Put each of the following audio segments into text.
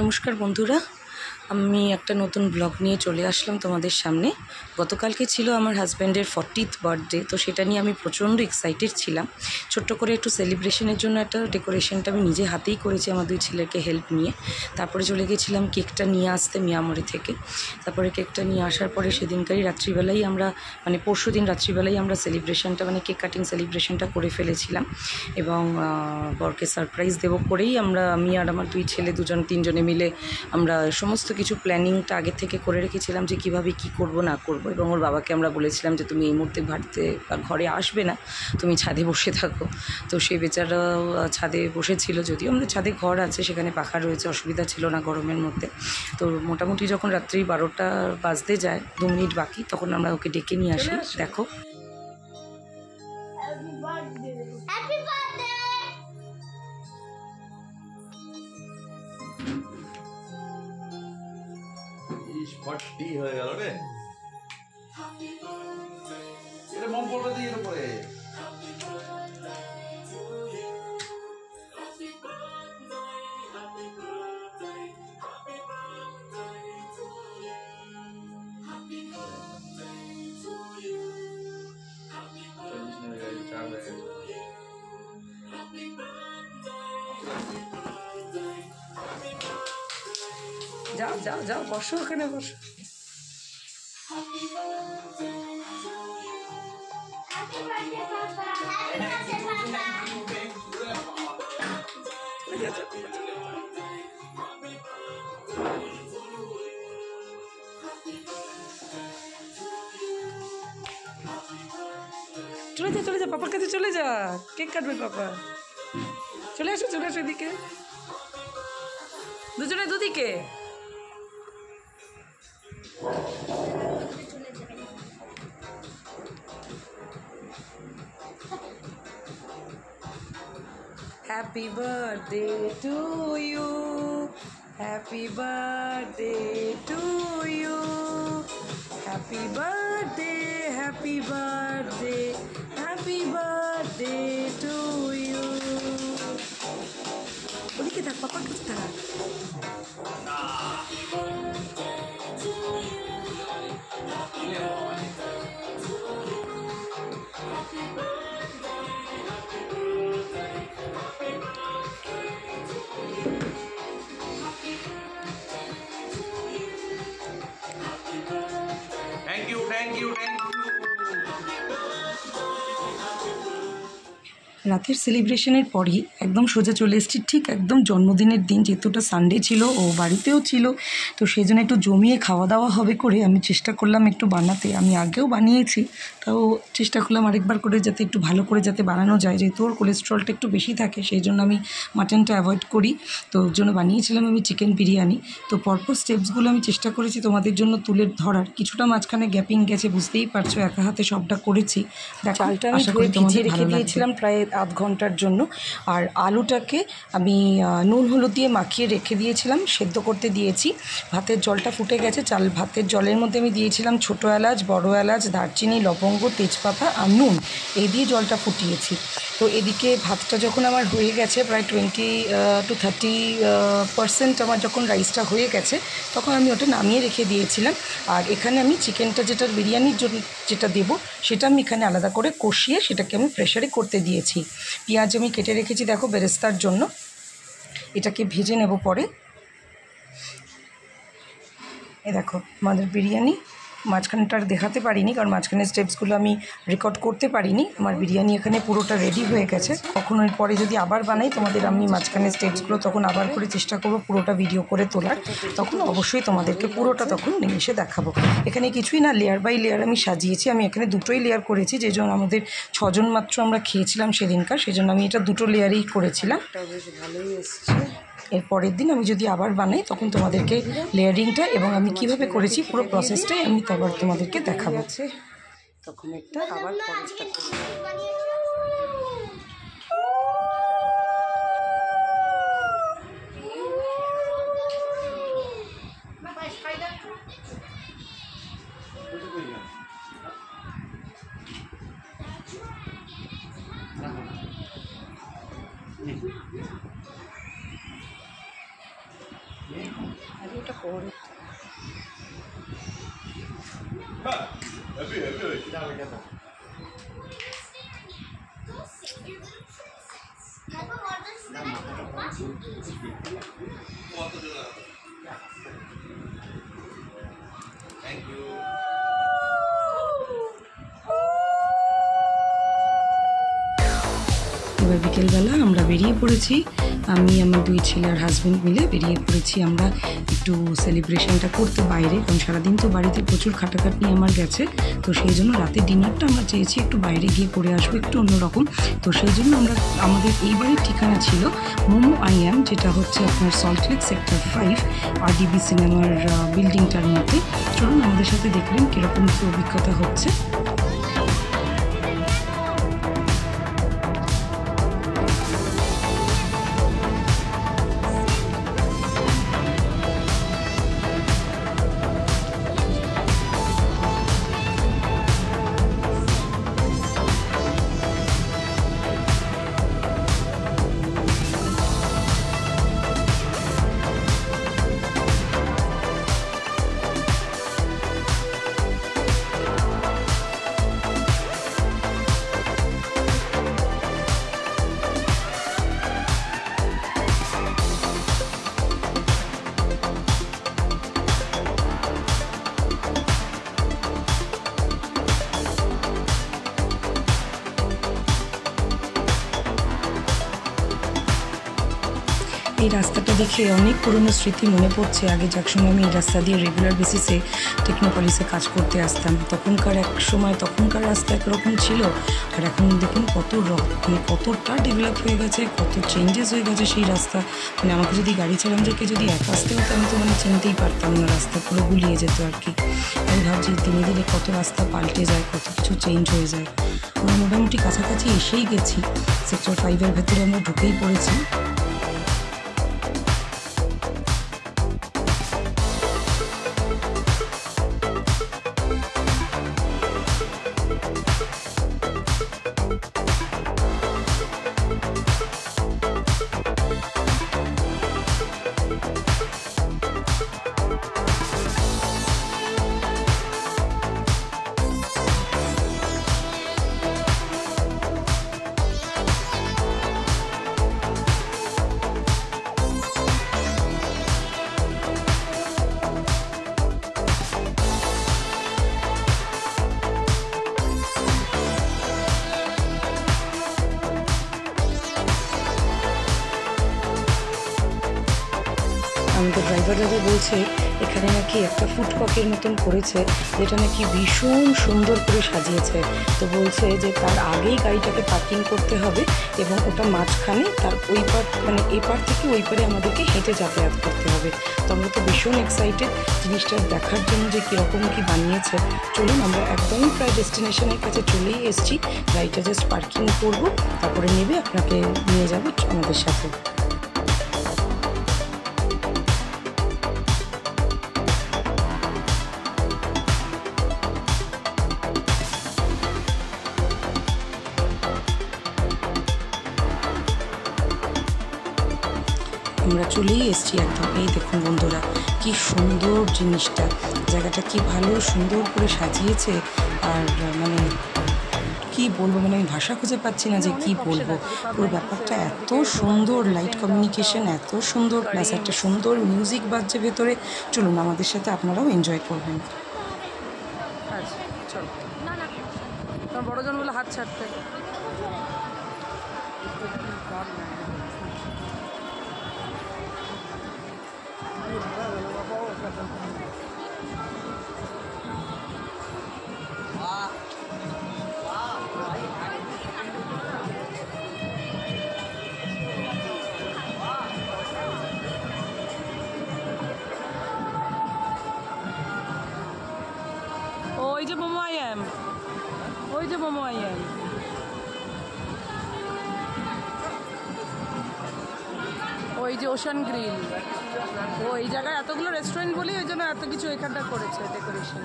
নমস্কার বন্ধুরা, আমি একটা নতুন ব্লগ নিয়ে চলে আসলাম তোমাদের সামনে। গতকালকে ছিল আমার হাজব্যান্ডের 40th বার্থডে, তো সেটা নিয়ে আমি প্রচণ্ড এক্সাইটেড ছিলাম। ছোট্ট করে একটু সেলিব্রেশনের জন্য একটা ডেকোরেশনটা আমি নিজে হাতেই করেছি আমার দুই ছেলেকে হেল্প নিয়ে। তারপরে চলে গেছিলাম কেকটা নিয়ে আসতে মিয়ামরি থেকে। তারপরে কেকটা নিয়ে আসার পরে সেদিনকারই রাত্রিবেলাই আমরা পরশু দিন রাত্রিবেলাই আমরা সেলিব্রেশনটা কেক কাটিং সেলিব্রেশনটা করে ফেলেছিলাম এবং বরকে সারপ্রাইজ দেবো করেই আমি আর আমার দুই ছেলে তিনজনে মিলে আমরা সমস্ত কিছু প্ল্যানিংটা আগে থেকে করে রেখেছিলাম যে কীভাবে কী করব না করব। এবং ওর বাবাকে আমরা বলেছিলাম যে তুমি এই মুহূর্তে ঘরে আসবে না, তুমি ছাদে বসে থাকো। তো সে বেচারাও ছাদে বসেছিল, যদিও আমাদের ছাদে ঘর আছে, সেখানে পাখা রয়েছে, অসুবিধা ছিল না গরমের মধ্যে। তো মোটামুটি যখন রাত্রি 12টা বাজতে যায় 2 মিনিট বাকি, তখন আমরা ওকে ডেকে নিয়ে আসি। দেখো ফর্টি হয়ে গেল রে। এটা মন পড়বে দিয়ে উপরে। যাও যাও যাও, বসো ওখানে, বসো। চলে যা পাপার কাছে, চলে যা, কেক কাটবে পাপা। চলে আসো এদিকে, দুজনে দুদিকে। Happy birthday to you, happy birthday to you, happy birthday, happy birthday, happy birthday to you. ওদিকে থাক, পাপার কাছে থাক। রাতের সেলিব্রেশনের পরই একদম সোজা চলে এসেছি ঠিক একদম জন্মদিনের দিন, যেহেতু ওটা সানডে ছিল, ও বাড়িতেও ছিল, তো সেই জন্য একটু জমিয়ে খাওয়া দাওয়া হবে করে আমি চেষ্টা করলাম একটু বানাতে। আমি আগেও বানিয়েছি, তাও চেষ্টা করলাম আরেকবার করে যাতে একটু ভালো করে যাতে বানানো যায়। যেহেতু ওর কোলেস্ট্রলটা একটু বেশি থাকে, সেই জন্য আমি মাটনটা অ্যাভয়েড করি। তো ওর জন্য বানিয়েছিলাম আমি চিকেন বিরিয়ানি। তো পরপর স্টেপসগুলো আমি চেষ্টা করেছি তোমাদের জন্য তুলে ধরার। কিছুটা মাঝখানে গ্যাপিং গেছে, বুঝতেই পারছো, একা হাতে সবটা করেছি। চালটা আমি ধুয়ে ভিজিয়ে রেখে দিয়েছিলাম প্রায় আধ ঘন্টার জন্য। আর আলুটাকে আমি নুন হলুদ দিয়ে মাখিয়ে রেখে দিয়েছিলাম, সেদ্ধ করতে দিয়েছি। ভাতের জলটা ফুটে গেছে, ভাতের জলের মধ্যে আমি দিয়েছিলাম ছোটো এলাচ, বড় এলাচ, দারচিনি, লবঙ্গ, তেজপাতা আর নুন, এই দিয়ে জলটা ফুটিয়েছি। তো এদিকে ভাতটা যখন আমার হয়ে গেছে প্রায় 20 to 30% আমার যখন রাইসটা হয়ে গেছে, তখন আমি ওটা নামিয়ে রেখে দিয়েছিলাম। আর এখানে আমি চিকেনটা যেটা বিরিয়ানির জন্য যেটা দেবো, সেটা আমি এখানে আলাদা করে কষিয়ে সেটাকে আমি প্রেশারে করতে দিয়েছি। পেঁয়াজ আমি কেটে রেখেছি দেখো বেরেস্তার জন্য, এটাকে ভেজে নেব পরে। এ দেখো আমাদের বিরিয়ানি। মাঝখানটা আর দেখাতে পারিনি, কারণ মাঝখানের স্টেপসগুলো আমি রেকর্ড করতে পারিনি। আমার বিরিয়ানি এখানে পুরোটা রেডি হয়ে গেছে। কখনো এর পরে যদি আবার বানাই তোমাদের আমি মাঝখানের স্টেপসগুলো তখন আবার করে চেষ্টা করবো পুরোটা ভিডিও করে তোলার, তখন অবশ্যই তোমাদেরকে পুরোটা তখন নিয়ে এসে দেখাবো। এখানে কিছুই না, লেয়ার বাই লেয়ার আমি সাজিয়েছি। আমি এখানে দুটোই লেয়ার করেছি, যে জন্য আমাদের 6 জন মাত্র আমরা খেয়েছিলাম সেদিনকার, সেই জন্য আমি এটা দুটো লেয়ারেই করেছিলাম। বেশ ভালোই এসছে। এর পরের দিন আমি যদি আবার বানাই তখন তোমাদেরকে লেয়ারিংটা এবং আমি কিভাবে করেছি পুরো প্রসেসটাই আমি তোমাদেরকে দেখাবো। তখন একটা আবার আরে ওটা পরে থ্যাংক ইউ। এবার বিকেলবেলা আমরা বেরিয়ে পড়েছি, আমি আমার 2 ছেলে আর হাজব্যান্ড মিলে বেরিয়ে পড়েছি আমরা একটু সেলিব্রেশনটা করতে বাইরে, কারণ সারাদিন তো বাড়িতে প্রচুর খাটাখাটনি আমার গেছে। তো সেই জন্য রাতের ডিনারটা আমরা চেয়েছি একটু বাইরে গিয়ে করে আসবো, একটু অন্যরকম। তো সেই জন্য আমরা আমাদের এই বাড়ির ঠিকানা ছিল মোমো আইএম, যেটা হচ্ছে আপনার সল্টলেক সেক্টর 5 RDB সিনেমার বিল্ডিংটার মধ্যে। চলুন আমাদের সাথে দেখলেন কীরকম কী অভিজ্ঞতা হচ্ছে। এই রাস্তাটা দেখে অনেক পুরনো স্মৃতি মনে পড়ছে। আগে যাক সময় আমি এই রাস্তা দিয়ে রেগুলার বেসিসে টেকনোপলিসে কাজ করতে আসতাম, তখনকার রাস্তা একরকম ছিল, আর এখন দেখুন মানে কতটা ডেভেলপ হয়ে গেছে, কত চেঞ্জেস হয়ে গেছে সেই রাস্তা। মানে আমাকে যদি গাড়ি চালানোদেরকে যদি একা আসতে হতো আমি তো মানে চিনতেই পারতাম না, রাস্তা পুরো গুলিয়ে যেত আর কি। আমি ভাবছি দিনে দিনে কত রাস্তা পাল্টে যায়, কত কিছু চেঞ্জ হয়ে যায়। আমরা মোটামুটি কাছাকাছি এসেই গেছি, সেক্টর 5-এর ভেতরে আমরা ঢুকেই পড়েছি। আমাদের ড্রাইভার দাদা বলছে এখানে নাকি একটা ফুডকর্টের মতন করেছে, যেটা নাকি ভীষণ সুন্দর করে সাজিয়েছে। তো বলছে যে তার আগেই গাড়িটাকে পার্কিং করতে হবে এবং ওটা মাঝখানে তার ওই পার মানে এই পার থেকে ওই পারে আমাদেরকে হেঁটে যাতায়াত করতে হবে। তো আমরা তো ভীষণ এক্সাইটেড জিনিসটা দেখার জন্য যে কীরকম কী বানিয়েছে। চলুন আমরা একদমই প্রায় ডেস্টিনেশনের কাছে চলেই এসেছি, গাড়িটা জাস্ট পার্কিং করব, তারপরে নেবে আপনাকে নিয়ে যাব আমাদের সাথে। আমরা চলেই এসেছি একদম। এই দেখুন বন্ধুরা, কি সুন্দর জিনিসটা, জায়গাটা কি ভালো সুন্দর করে সাজিয়েছে। আর মানে কি বলবো, মানে আমি ভাষা খুঁজে পাচ্ছি না যে কি বলবো। পুরো ব্যাপারটা এত সুন্দর, লাইট কমিউনিকেশন এত সুন্দর, প্লাস একটা সুন্দর মিউজিক বাজছে ভেতরে। চলুন আমাদের সাথে আপনারাও এনজয় করবেন। আচ্ছা চলো, তোমার বড়জন বলে হাত ছাড়তে। ওই যে মোমো আইএম, ওই যে মোমো আইএম, ওই যে ওশান গ্রিল। ওই জায়গায় এতগুলো রেস্টুরেন্ট বলি ওই জন্য এত কিছু এখানটা করেছে ডেকোরেশন।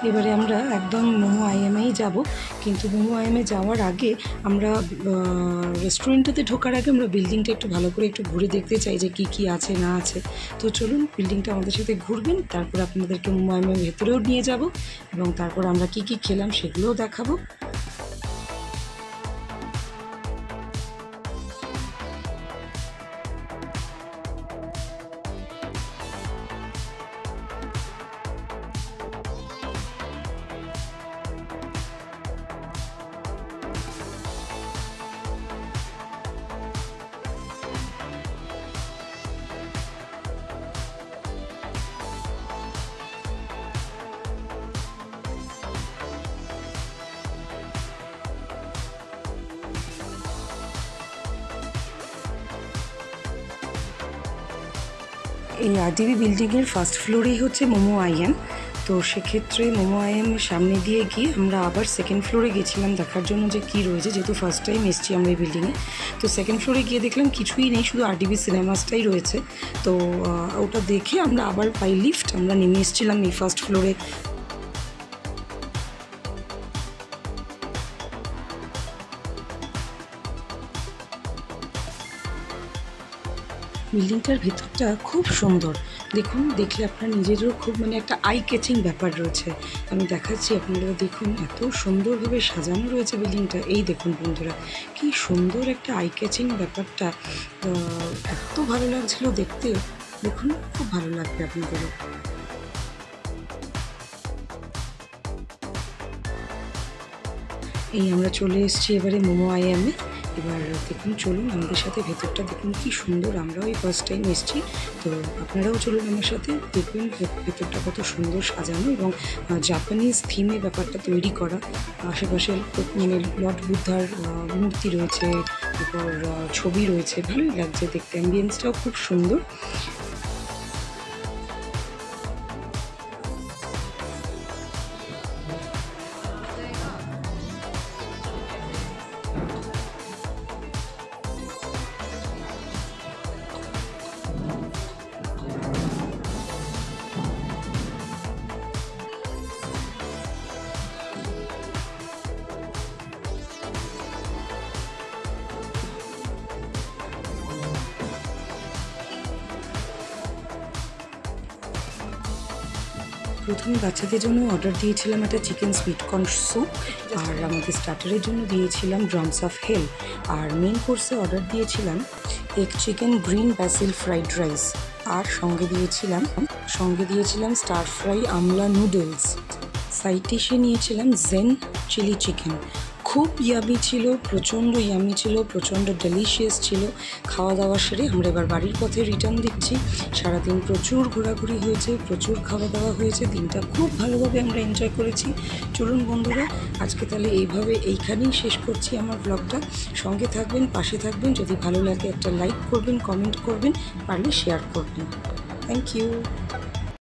এবারে আমরা একদম মোমো আইএমেই যাব, কিন্তু মোমো আইএমে যাওয়ার আগে আমরা রেস্টুরেন্টটাতে ঢোকার আগে আমরা বিল্ডিংটা একটু ভালো করে একটু ঘুরে দেখতে চাই যে কী কী আছে না আছে। তো চলুন বিল্ডিংটা আমাদের সাথে ঘুরবেন, তারপর আপনাদেরকে মোমো আইএমের ভেতরেও নিয়ে যাব এবং তারপর আমরা কী কী খেলাম সেগুলোও দেখাবো। এই আরডিবি বিল্ডিংয়ের ফার্স্ট ফ্লোরেই হচ্ছে মোমো আইএম। তো সেক্ষেত্রে মোমো আইএমের সামনে দিয়ে গিয়ে আমরা আবার সেকেন্ড ফ্লোরে গেছিলাম দেখার জন্য যে কী রয়েছে, যেহেতু ফার্স্ট টাইম এসেছি আমরা এই বিল্ডিংয়ে। তো সেকেন্ড ফ্লোরে গিয়ে দেখলাম কিছুই নেই, শুধু আরডিবি সিনেমাসটাই রয়েছে। তো ওটা দেখে আমরা আবার বাই লিফট আমরা নেমে এসেছিলাম এই ফার্স্ট ফ্লোরে। বিল্ডিংটার ভিতরটা খুব সুন্দর, দেখুন, দেখলে আপনার নিজেরও খুব মানে একটা আই ক্যাচিং ব্যাপার রয়েছে। আমি দেখাচ্ছি আপনারা দেখুন, এত সুন্দরভাবে সাজানো রয়েছে বিল্ডিংটা। এই দেখুন বন্ধুরা, কি সুন্দর একটা আই ক্যাচিং ব্যাপারটা, এত ভালো লাগছিল দেখতে। দেখুন, খুব ভালো লাগবে আপনাদেরও। এই আমরা চলে এসেছি এবারে মোমো আইএমে। এবার দেখুন, চলুন আমাদের সাথে ভেতরটা দেখুন কি সুন্দর। আমরাও এই ফার্স্ট টাইম এসেছি, তো আপনারাও চলুন আমার সাথে, দেখবেন ভেতরটা কত সুন্দর সাজানো এবং জাপানিজ থিমে ব্যাপারটা তৈরি করা। আশেপাশে মানে লর্ড বুদ্ধার মূর্তি রয়েছে, তারপর ছবি রয়েছে, ভালোই লাগছে দেখতে। অ্যাম্বিয়েন্সটাও খুব সুন্দর। প্রথমে বাচ্চাদের জন্য অর্ডার দিয়েছিলাম একটা চিকেন সুইট কর্ন স্যুপ, আর আমাদের স্টার্টারের জন্য দিয়েছিলাম ড্রামস অফ হেল, আর মেন কোর্সে অর্ডার দিয়েছিলাম egg chicken green basil fried rice, আর সঙ্গে দিয়েছিলাম স্টার ফ্রাই আমলা নুডলস। সাইড ডিশে নিয়েছিলাম জেন চিলি চিকেন। খুব ইয়ামি ছিল, প্রচণ্ড ইয়ামি ছিল, প্রচণ্ড ডেলিশিয়াস ছিল। খাওয়া দাওয়া সেরে আমরা এবার বাড়ির পথে রিটার্ন দিচ্ছি। সারাদিন প্রচুর ঘোরাঘুরি হয়েছে, প্রচুর খাওয়া দাওয়া হয়েছে, দিনটা খুব ভালোভাবে আমরা এনজয় করেছি। চলুন বন্ধুরা, আজকে তাহলে এইখানেই শেষ করছি আমার ব্লগটা। সঙ্গে থাকবেন, পাশে থাকবেন। যদি ভালো লাগে একটা লাইক করবেন, কমেন্ট করবেন, পারলে শেয়ার করবেন। Thank you.